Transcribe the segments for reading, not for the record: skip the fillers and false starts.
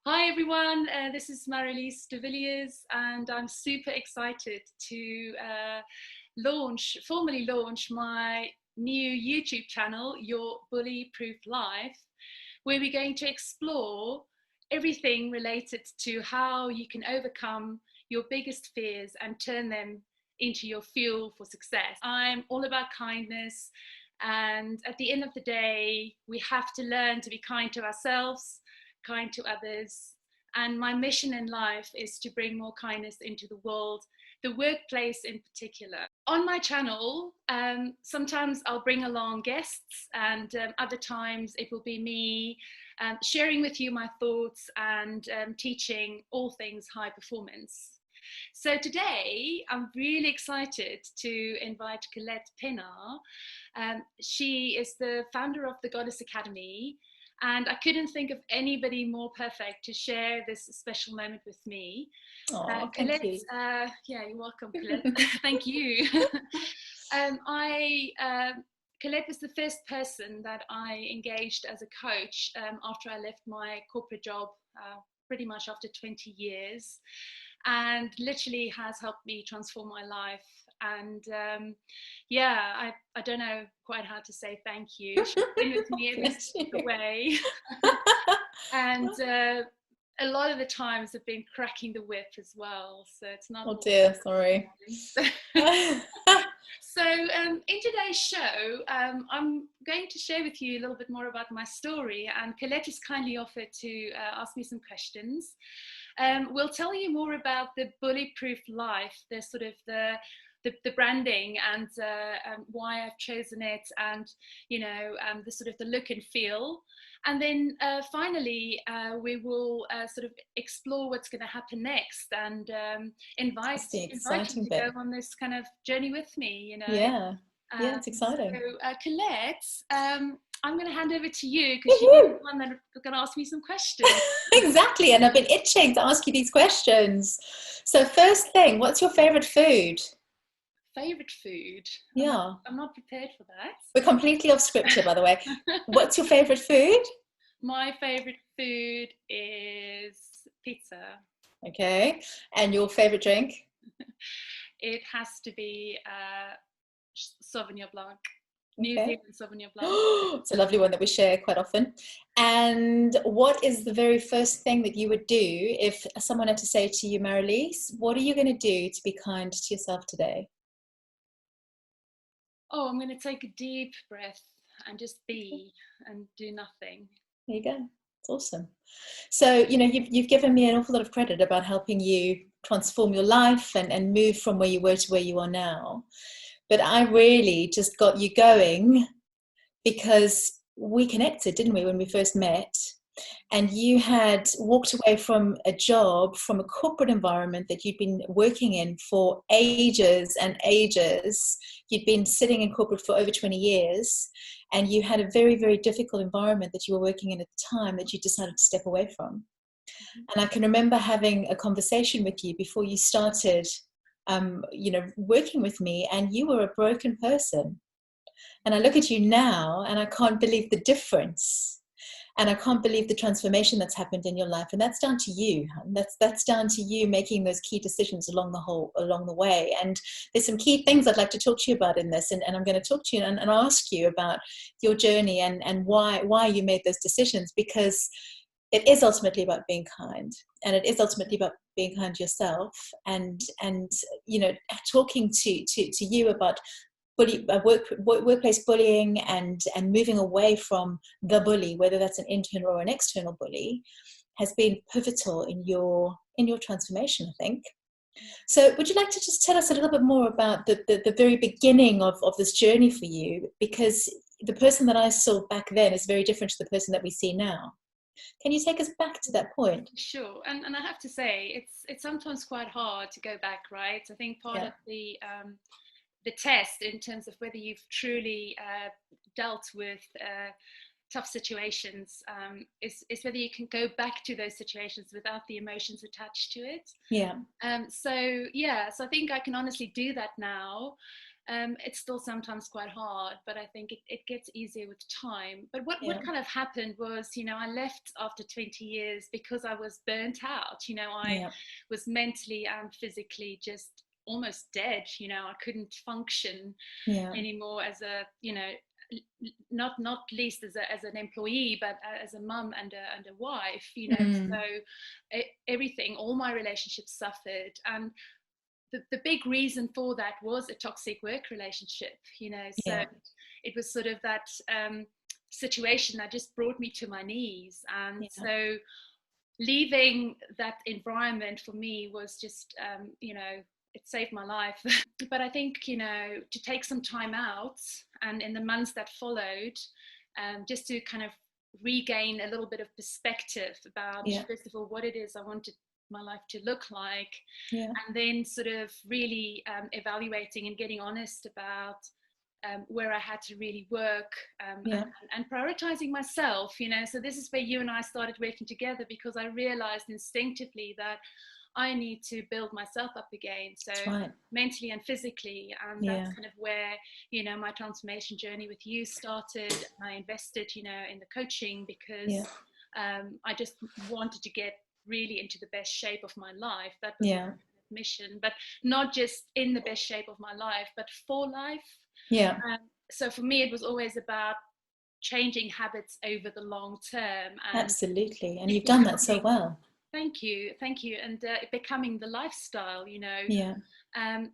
Hi everyone, this is Marilise de Villiers and I'm super excited to formally launch my new YouTube channel, Your BullyProof Life, where we're going to explore everything related to how you can overcome your biggest fears and turn them into your fuel for success. I'm all about kindness, and at the end of the day, we have to learn to be kind to ourselves, kind to others. And my mission in life is to bring more kindness into the world, the workplace in particular. On my channel, sometimes I'll bring along guests, and other times it will be me sharing with you my thoughts and teaching all things high performance. So today I'm really excited to invite Colette Pienaar. She is the founder of the Goddess Academy, and I couldn't think of anybody more perfect to share this special moment with me. Oh, thank Colette, you. yeah, you're welcome, Colette. Thank you. Colette was the first person that I engaged as a coach after I left my corporate job, pretty much after 20 years, and literally has helped me transform my life. And I don't know quite how to say thank you. She's been with me every step Bless of the you. way. And a lot of the times have been cracking the whip as well. So it's not Oh all dear, sorry. nice. So in today's show, I'm going to share with you a little bit more about my story, and Colette has kindly offered to ask me some questions. We'll tell you more about the bully-proof life, the sort of the branding, and why I've chosen it, and the sort of the look and feel. And then finally, we will sort of explore what's going to happen next, and invite That's the invite you exciting to go bit. on this kind of journey with me. Yeah, yeah, it's exciting. Colette, I'm going to hand over to you because you're Woohoo! the one that's going to ask me some questions. Exactly, and I've been itching to ask you these questions. So first thing, what's your favorite food? Favorite food? Yeah, I'm not prepared for we're completely off script here, by the way. that. What's your favorite food? My favorite food is pizza. Okay, and your favorite drink? It has to be Sauvignon Blanc, New Okay. Zealand Sauvignon Blanc. It's a lovely one that we share quite often. And what is the very first thing that you would do if someone had to say to you, Marilise, what are you going to do to be kind to yourself today? Oh, I'm going to take a deep breath and just be and do nothing. There you go. It's awesome. So, you've given me an awful lot of credit about helping you transform your life and move from where you were to where you are now. But I really just got you going because we connected, didn't we, when we first met? And you had walked away from a job, from a corporate environment that you'd been working in for ages and ages. You'd been sitting in corporate for over 20 years, and you had a very, very difficult environment that you were working in at the time that you decided to step away from. And I can remember having a conversation with you before you started, working with me, and you were a broken person. And I look at you now and I can't believe the difference. And I can't believe the transformation that's happened in your life. And that's down to you. That's down to you making those key decisions along the way. And there's some key things I'd like to talk to you about in this. And I'm going to talk to you and ask you about your journey and why you made those decisions, because it is ultimately about being kind, and it is ultimately about being kind to yourself, and talking to you about workplace bullying and moving away from the bully, whether that's an internal or an external bully, has been pivotal in your transformation, I think. So would you like to just tell us a little bit more about the very beginning of this journey for you? Because the person that I saw back then is very different to the person that we see now. Can you take us back to that point? Sure, and I have to say, it's sometimes quite hard to go back, right? I think part Yeah. of the test in terms of whether you've truly dealt with tough situations is whether you can go back to those situations without the emotions attached to it. Yeah. So I think I can honestly do that now. It's still sometimes quite hard, but I think it gets easier with time. But what Yeah. kind of happened was, I left after 20 years because I was burnt out. I Yeah. was mentally and physically just almost dead. I couldn't function Yeah. anymore as a, not least as an employee, but as a mum and a wife. Mm. So everything, all my relationships suffered, and the big reason for that was a toxic work relationship. So Yeah. it was sort of that situation that just brought me to my knees. And Yeah. so leaving that environment for me was just, it saved my life. But I think, to take some time out, and in the months that followed, just to kind of regain a little bit of perspective about, Yeah. first of all, what it is I wanted my life to look like, Yeah. and then sort of really evaluating and getting honest about where I had to really work, Yeah. and prioritizing myself. So this is where you and I started working together, because I realized instinctively that I need to build myself up again, so That's right. mentally and physically. And Yeah. that's kind of where, my transformation journey with you started. I invested, in the coaching, because Yeah. I just wanted to get really into the best shape of my life. That was my Yeah. mission, but not just in the best shape of my life, but for life. Yeah. So for me, it was always about changing habits over the long term, and Absolutely. And it you've done that so becoming, well. thank you, and it becoming the lifestyle. Yeah.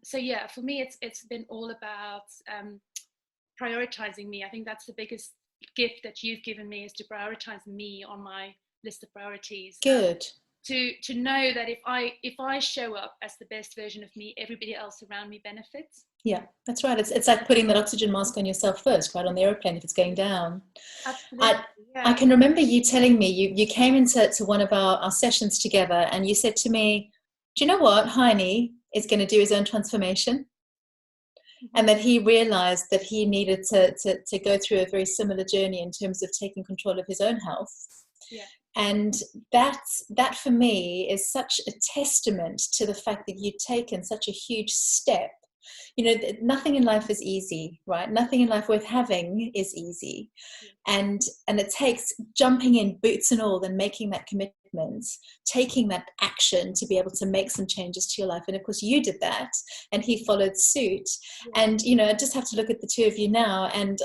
So yeah, for me, it's been all about prioritizing me. I think that's the biggest gift that you've given me, is to prioritize me on my list of priorities. Good. To know that if I show up as the best version of me, everybody else around me benefits. Yeah, that's right. It's like putting that oxygen mask on yourself first, right, on the airplane if it's going down. Absolutely, I yeah. can remember you telling me, you came into one of our sessions together, and you said to me, do you know what Heine is going to do his own transformation? Mm-hmm. And that he realized that he needed to go through a very similar journey in terms of taking control of his own health. Yeah. And that for me is such a testament to the fact that you've taken such a huge step. Nothing in life is easy, right? Nothing in life worth having is easy. And it takes jumping in, boots and all, and making that commitment, taking that action to be able to make some changes to your life. And of course you did that, and he followed suit. Yeah. And I just have to look at the two of you now, and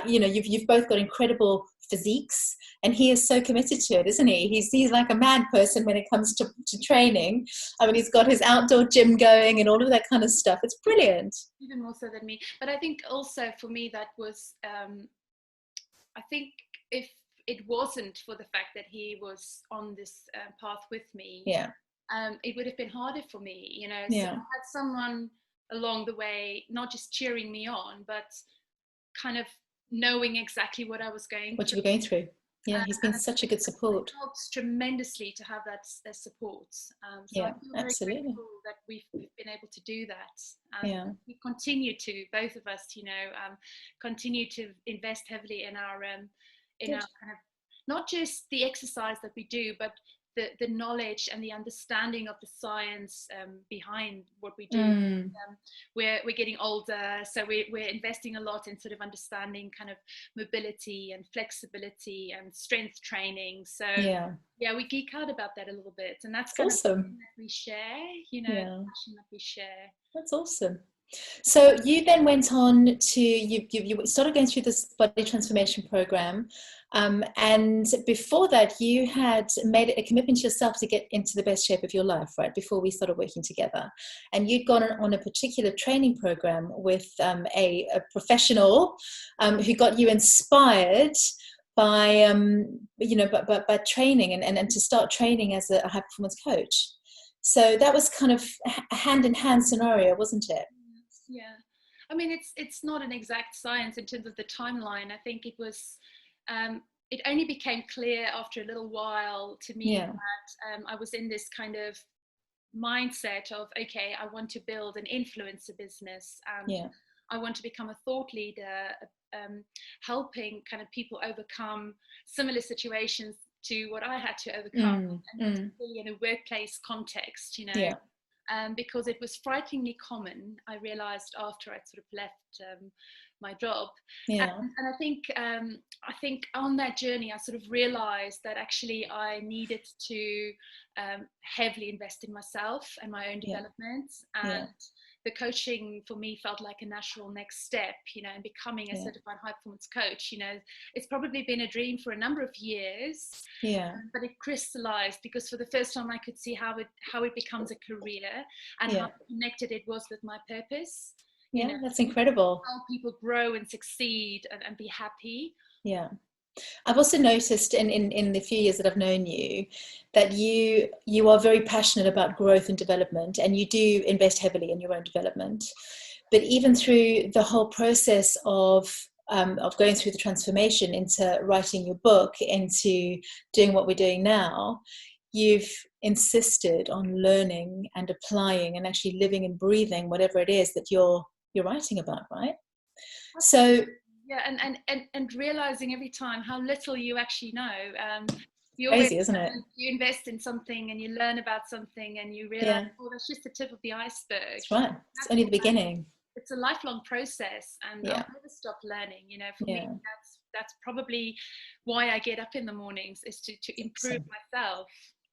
you've both got incredible physiques, and he is so committed to it, isn't he? He's like a mad person when it comes to training. I mean, he's got his outdoor gym going and all of that kind of stuff. It's brilliant. Even more so than me. But I think also for me that was, I think if it wasn't for the fact that he was on this path with me, Yeah. It would have been harder for me. So Yeah. I had someone along the way, not just cheering me on, but kind of knowing exactly what I was going What you through. were going through. Yeah, he's been And such a good support. it helps tremendously to have that support. So I Yeah, feel very absolutely. grateful that we've been able to do that. Yeah. We continue to, both of us, continue to invest heavily in our Good. kind of, not just the exercise that we do, but the knowledge and the understanding of the science behind what we do. Mm. We're getting older, so we're investing a lot in sort of understanding kind of mobility and flexibility and strength training. So Yeah. we geek out about that a little bit, and that's It's kind of awesome. something that we share, Yeah. the passion that we share. That's awesome. So you then went on to, you started going through this body transformation program. And before that, you had made a commitment to yourself to get into the best shape of your life, right? Before we started working together. And you'd gone on a particular training program with a professional who got you inspired by, by training and to start training as a high performance coach. So that was kind of a hand-in-hand scenario, wasn't it? Yeah, I mean, it's not an exact science in terms of the timeline. I think it was, it only became clear after a little while to me that I was in this kind of mindset of, okay, I want to build an influencer business, and I want to become a thought leader, helping kind of people overcome similar situations to what I had to overcome, and particularly in a workplace context. Yeah. because it was frighteningly common. I realized after I'd sort of left my job. Yeah. And I think on that journey, I sort of realized that actually I needed to heavily invest in myself and my own development. And the coaching for me felt like a natural next step, in becoming a certified high performance coach. It's probably been a dream for a number of years, but it crystallized because for the first time I could see how it becomes a career and how connected it was with my purpose. That's incredible. How people grow and succeed and be happy. Yeah. I've also noticed in the few years that I've known you that you are very passionate about growth and development, and you do invest heavily in your own development. But even through the whole process of going through the transformation into writing your book, into doing what we're doing now, you've insisted on learning and applying and actually living and breathing whatever it is that you're writing about, right? So and realizing every time how little you actually know. Crazy, isn't it? You invest in something and you learn about something and you realize, that's just the tip of the iceberg. That's right. It's only the beginning. It's a lifelong process, and I'll never stop learning. For me, that's probably why I get up in the mornings, is to improve myself.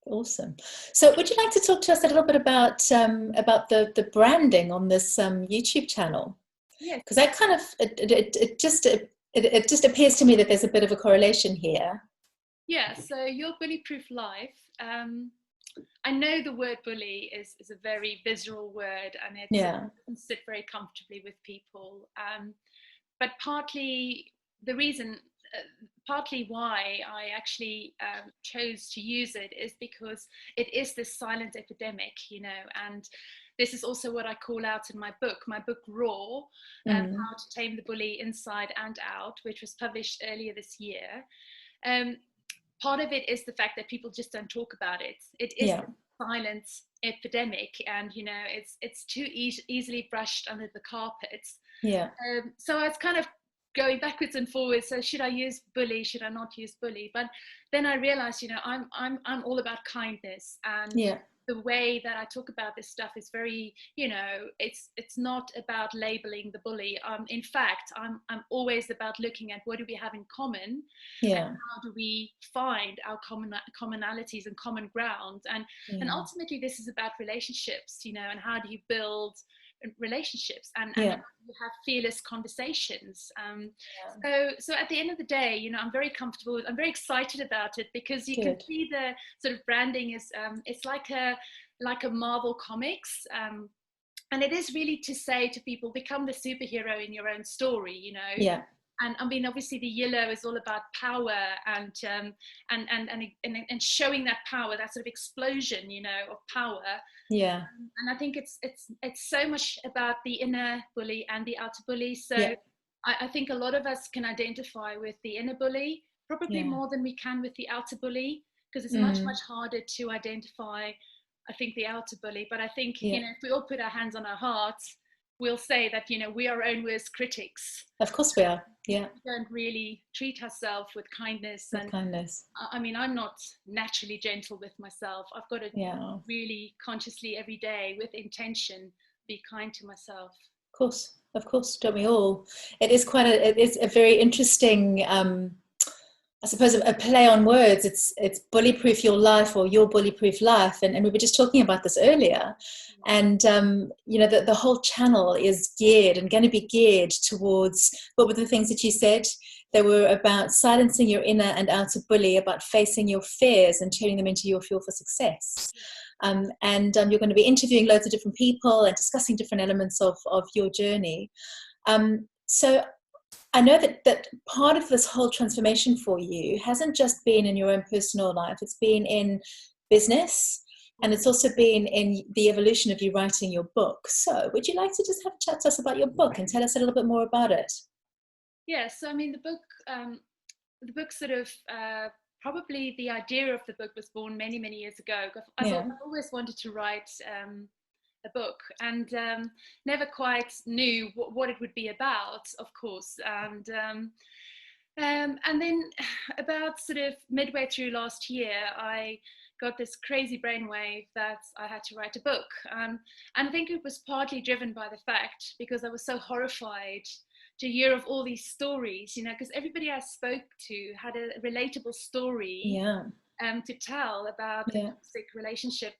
Awesome. So would you like to talk to us a little bit about the branding on this YouTube channel? Yes. Because that kind of it just appears to me that there's a bit of a correlation here. Yeah. So Your BullyProof Life. I know the word bully is a very visceral word, and it doesn't sit very comfortably with people. But partly the reason, partly why I actually chose to use it is because it is this silent epidemic, and this is also what I call out in my book Raw, How to Tame the Bully Inside and Out, which was published earlier this year. Part of it is the fact that people just don't talk about it. It is a silent epidemic, and it's too easily brushed under the carpet. So I was kind of going backwards and forwards. So should I use bully? Should I not use bully? But then I realized, I'm all about kindness, and the way that I talk about this stuff is very, it's not about labeling the bully. In fact, I'm always about looking at what do we have in common, and how do we find our commonalities and common ground, and ultimately this is about relationships, and how do you build relationships and you have fearless conversations. So at the end of the day, I'm very comfortable. I'm very excited about it because you can see the sort of branding is it's like a Marvel Comics, and it is really to say to people, become the superhero in your own story, And I mean, obviously, the yellow is all about power and showing that power, that sort of explosion, of power. And I think it's so much about the inner bully and the outer bully. So I think a lot of us can identify with the inner bully, probably more than we can with the outer bully, because it's much harder to identify, I think, the outer bully. But I think, if we all put our hands on our hearts, we'll say that, we are our own worst critics. Of course we are, We don't really treat ourselves with kindness. I mean, I'm not naturally gentle with myself. I've got to really consciously every day, with intention, be kind to myself. Of course, don't we all? It is a very interesting, I suppose, a play on words. It's bullyproof your life, or your bullyproof life, and we were just talking about this earlier. And the whole channel is geared and going to be geared towards, what were the things that you said? They were about silencing your inner and outer bully, about facing your fears and turning them into your fuel for success. And you're going to be interviewing loads of different people and discussing different elements of your journey. So I know that part of this whole transformation for you hasn't just been in your own personal life, it's been in business, and it's also been in the evolution of you writing your book. So would you like to just have a chat to us about your book and tell us a little bit more about it? Yes, so I mean, the book sort of, probably the idea of the book was born many, many years ago. I've always wanted to write a book, and never quite knew what it would be about, of course. And then about sort of midway through last year, I got this crazy brainwave that I had to write a book. And I think it was partly driven by the fact, because I was so horrified to hear of all these stories, you know, because everybody I spoke to had a relatable story to tell about a toxic relationship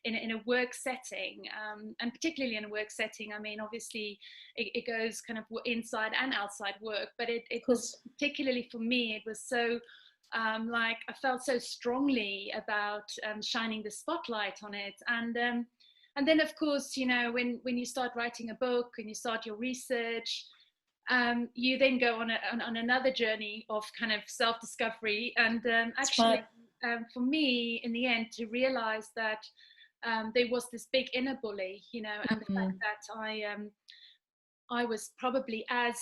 in a work setting, and particularly in a work setting. I mean, obviously it goes kind of inside and outside work, but it was particularly for me, it was so like I felt so strongly about shining the spotlight on it. And then of course, you know, when you start writing a book and you start your research, you then go on another journey of kind of self-discovery, and actually for me in the end to realize that there was this big inner bully, you know, and the fact that I was probably as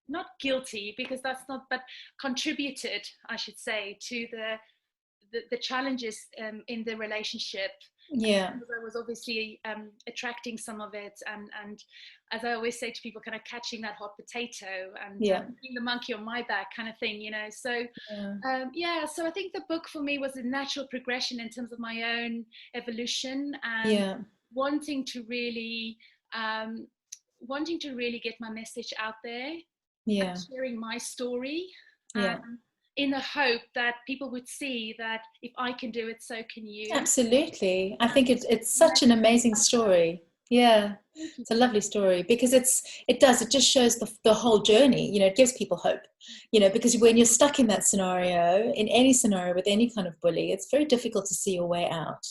not guilty, because that's not, but contributed, I should say, to the challenges in the relationship. Because I was obviously attracting some of it, and as I always say to people, kind of catching that hot potato and being the monkey on my back kind of thing, you know. So so I think the book for me was a natural progression in terms of my own evolution, and wanting to really get my message out there, and sharing my story, in the hope that people would see that if I can do it, so can you. Absolutely. I think it's such an amazing story. Yeah, it's a lovely story, because it just shows the whole journey, you know. It gives people hope, you know, because when you're stuck in that scenario, in any scenario with any kind of bully, it's very difficult to see your way out.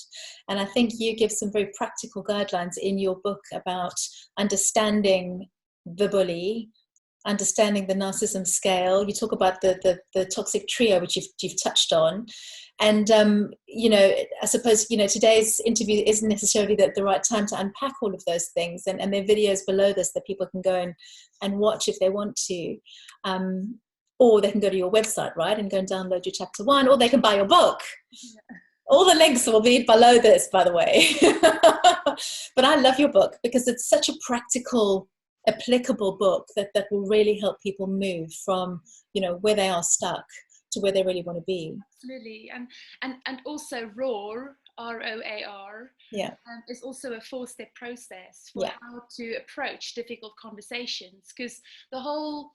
And I think you give some very practical guidelines in your book about understanding the bully, understanding the narcissism scale. You talk about the toxic trio, which you've touched on. And, you know, I suppose, you know, today's interview isn't necessarily the right time to unpack all of those things. And there are videos below this that people can go and watch if they want to. Or they can go to your website, right, and go and download your chapter 1, or they can buy your book. All the links will be below this, by the way. But I love your book because it's such a practical, applicable book that will really help people move from, you know, where they are stuck to where they really want to be. Absolutely. And also ROAR, ROAR, is also a 4-step process for how to approach difficult conversations, because the whole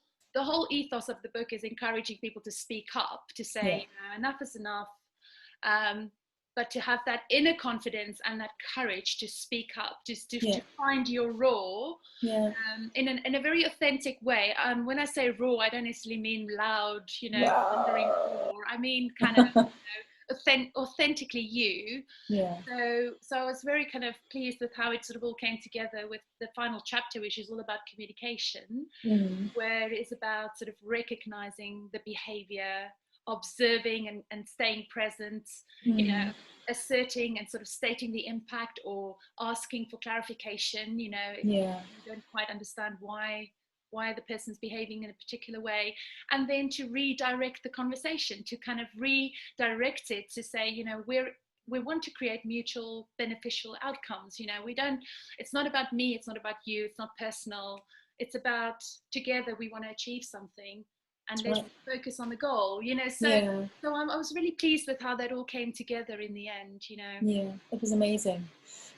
ethos of the book is encouraging people to speak up, to say, you know, enough is enough, but to have that inner confidence and that courage to speak up, just to find your raw, in a very authentic way. When I say raw, I don't necessarily mean loud, you know, thundering roar. I mean kind of, you know, authentically you. So I was very kind of pleased with how it sort of all came together with the final chapter, which is all about communication, where it's about sort of recognizing the behavior, observing and staying present, you know, asserting and sort of stating the impact, or asking for clarification, you know, if you don't quite understand why the person's behaving in a particular way, and then to redirect the conversation, to kind of redirect it to say, you know, we want to create mutual beneficial outcomes, you know. It's not about me, it's not about you, it's not personal, it's about together we want to achieve something. And let's focus on the goal, you know. So I was really pleased with how that all came together in the end, you know. Yeah, it was amazing.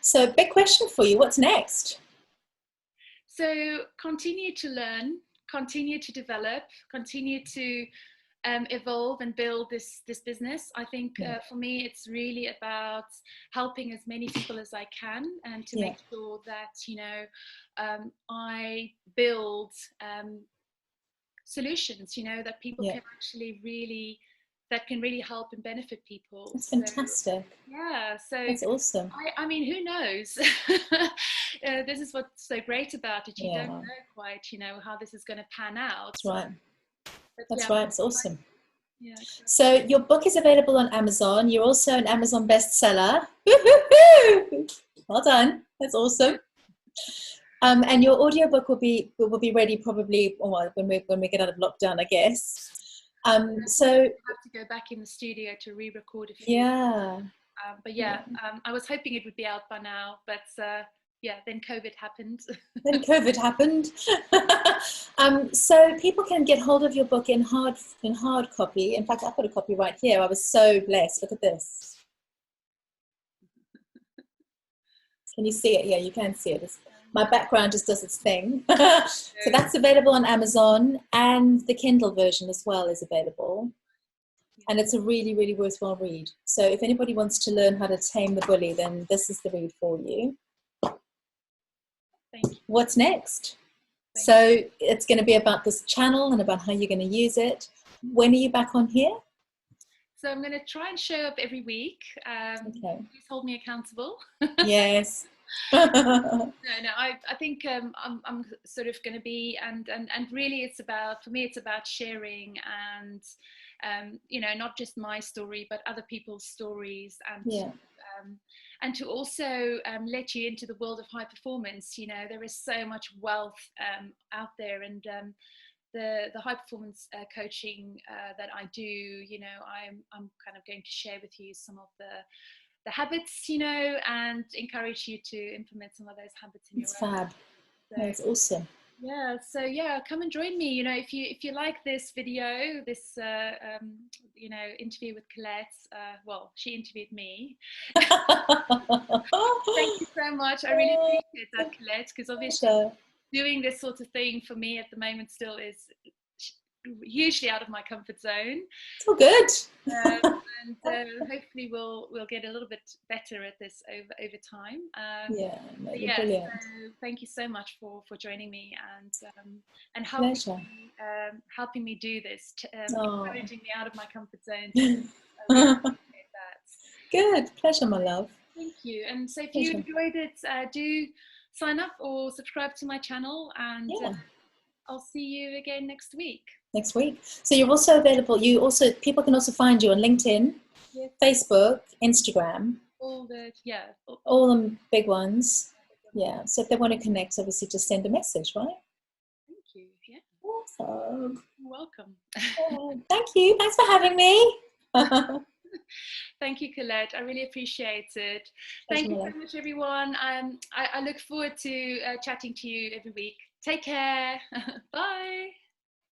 So big question for you, what's next? So continue to learn, continue to develop, continue to evolve and build this business. I think for me, it's really about helping as many people as I can, and to make sure that, you know, I build solutions, you know, that people can actually really, that can really help and benefit people. That's fantastic. So that's awesome. I mean, who knows? This is what's so great about it. You don't know quite, you know, how this is going to pan out. That's right. That's right. It's awesome. So your book is available on Amazon. You're also an Amazon bestseller. Well done. That's awesome. And your audiobook will be ready probably when we get out of lockdown, I guess. So I have to go back in the studio to re-record a few. But I was hoping it would be out by now, but then COVID happened. So people can get hold of your book in hard copy. In fact, I've got a copy right here. I was so blessed. Look at this. Can you see it? Yeah, you can see it. My background just does its thing. So that's available on Amazon, and the Kindle version as well is available. And it's a really, really worthwhile read. So if anybody wants to learn how to tame the bully, then this is the read for you. Thank you. What's next? So it's going to be about this channel and about how you're going to use it. When are you back on here? So I'm going to try and show up every week. Okay. Please hold me accountable. Yes. No, I think I'm sort of going to be, and really it's about, for me, it's about sharing and, you know, not just my story, but other people's stories, and to also let you into the world of high performance. You know, there is so much wealth out there, and the high performance coaching that I do, you know, I'm kind of going to share with you some of the habits, you know, and encourage you to implement some of those habits in your own. Fab. That's awesome. Yeah, so yeah, come and join me. You know, if you like this video, this you know, interview with Colette, well, she interviewed me. Thank you so much. I really appreciate that, Colette, because obviously doing this sort of thing for me at the moment still is hugely out of my comfort zone. It's all good. And hopefully we'll get a little bit better at this over time. Brilliant. So thank you so much for joining me and helping me do this, encouraging me out of my comfort zone. I really appreciate that. Good. Pleasure, my love. Thank you. And so if you enjoyed it, do sign up or subscribe to my channel, and I'll see you again next week. So you're also available. People can also find you on LinkedIn, Facebook, Instagram. All the big ones. Yeah. So if they want to connect, obviously just send a message, right? Thank you. Yeah. Awesome. You're welcome. Thank you. Thanks for having me. Thank you, Colette. I really appreciate it. Thank you so much, everyone. I look forward to chatting to you every week. Take care. Bye.